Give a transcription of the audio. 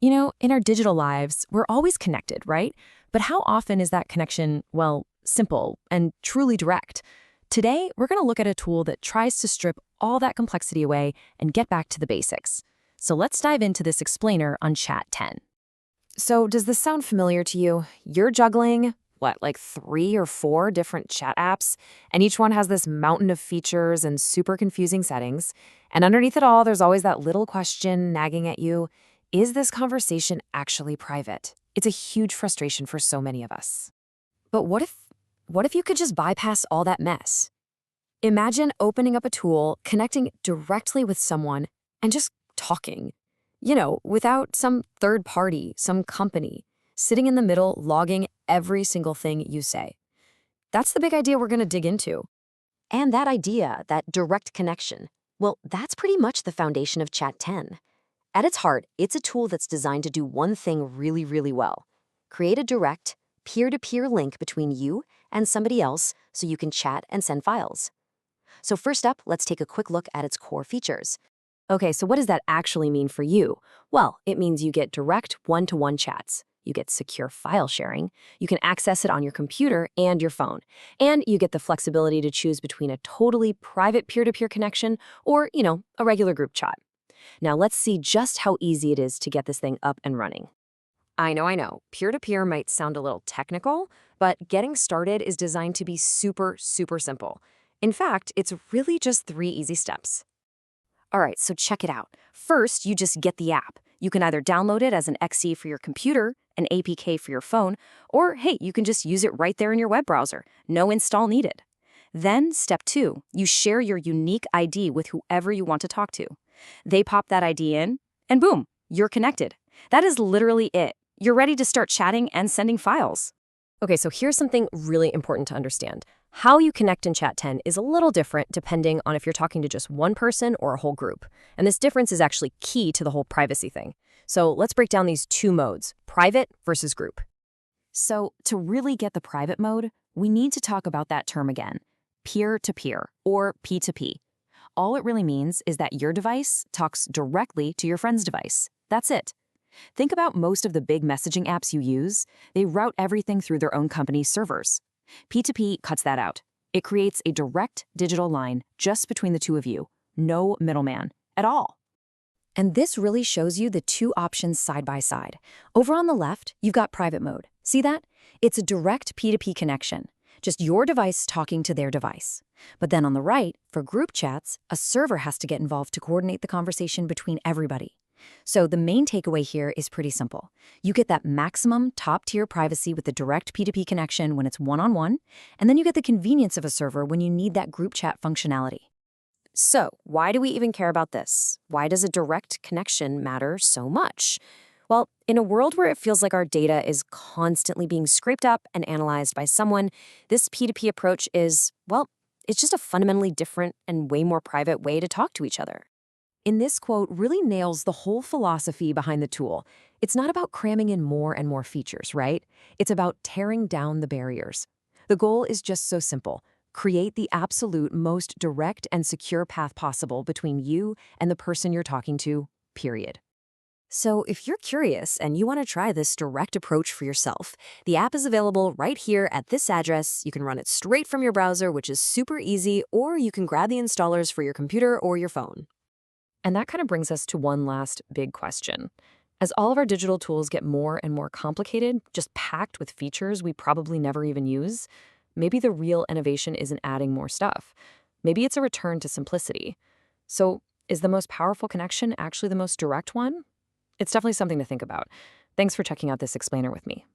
In our digital lives, we're always connected, right? But how often is that connection, well, simple and truly direct? Today, we're going to look at a tool that tries to strip all that complexity away and get back to the basics. So let's dive into this explainer on Chat 10. So does this sound familiar to you? You're juggling, like 3 or 4 different chat apps, and each one has this mountain of features and super confusing settings. And underneath it all, there's always that little question nagging at you. Is this conversation actually private? It's a huge frustration for so many of us. But what if you could just bypass all that mess? Imagine opening up a tool, connecting directly with someone, and just talking. Without some third party, some company, sitting in the middle, logging every single thing you say. That's the big idea we're going to dig into. And that idea, that direct connection, well, that's pretty much the foundation of Chat 10. At its heart, it's a tool that's designed to do one thing really, really well. Create a direct, peer-to-peer link between you and somebody else so you can chat and send files. So first up, let's take a quick look at its core features. Okay, so what does that actually mean for you? Well, it means you get direct one-to-one chats. You get secure file sharing. You can access it on your computer and your phone. And you get the flexibility to choose between a totally private peer-to-peer connection or, a regular group chat. Now let's see just how easy it is to get this thing up and running. I know. Peer-to-peer might sound a little technical, but getting started is designed to be super, super simple. In fact, it's really just 3 easy steps. All right, so check it out. First, you just get the app. You can either download it as an XE for your computer, an APK for your phone, or hey, you can just use it right there in your web browser. No install needed. Then, step 2, you share your unique ID with whoever you want to talk to. They pop that ID in, and boom, you're connected. That is literally it. You're ready to start chatting and sending files. Okay, so here's something really important to understand. How you connect in Chat 10 is a little different depending on if you're talking to just one person or a whole group. And this difference is actually key to the whole privacy thing. So let's break down these 2 modes, private versus group. So to really get the private mode, we need to talk about that term again, peer-to-peer or P2P. All it really means is that your device talks directly to your friend's device. That's it. Think about most of the big messaging apps you use. They route everything through their own company's servers. P2P cuts that out. It creates a direct digital line just between the two of you. No middleman at all. And this really shows you the 2 options side by side. Over on the left, you've got private mode. See that? It's a direct P2P connection. Just your device talking to their device. But then on the right, for group chats, a server has to get involved to coordinate the conversation between everybody. So the main takeaway here is pretty simple. You get that maximum top-tier privacy with the direct P2P connection when it's one-on-one, and then you get the convenience of a server when you need that group chat functionality. So why do we even care about this? Why does a direct connection matter so much? Well, in a world where it feels like our data is constantly being scraped up and analyzed by someone, this P2P approach is, it's just a fundamentally different and way more private way to talk to each other. In this quote really nails the whole philosophy behind the tool. It's not about cramming in more and more features, right? It's about tearing down the barriers. The goal is just so simple. Create the absolute most direct and secure path possible between you and the person you're talking to, period. So if you're curious and you want to try this direct approach for yourself, the app is available right here at this address. You can run it straight from your browser, which is super easy, or you can grab the installers for your computer or your phone. And that kind of brings us to one last big question. As all of our digital tools get more and more complicated, just packed with features we probably never even use, maybe the real innovation isn't adding more stuff. Maybe it's a return to simplicity. So is the most powerful connection actually the most direct one? It's definitely something to think about. Thanks for checking out this explainer with me.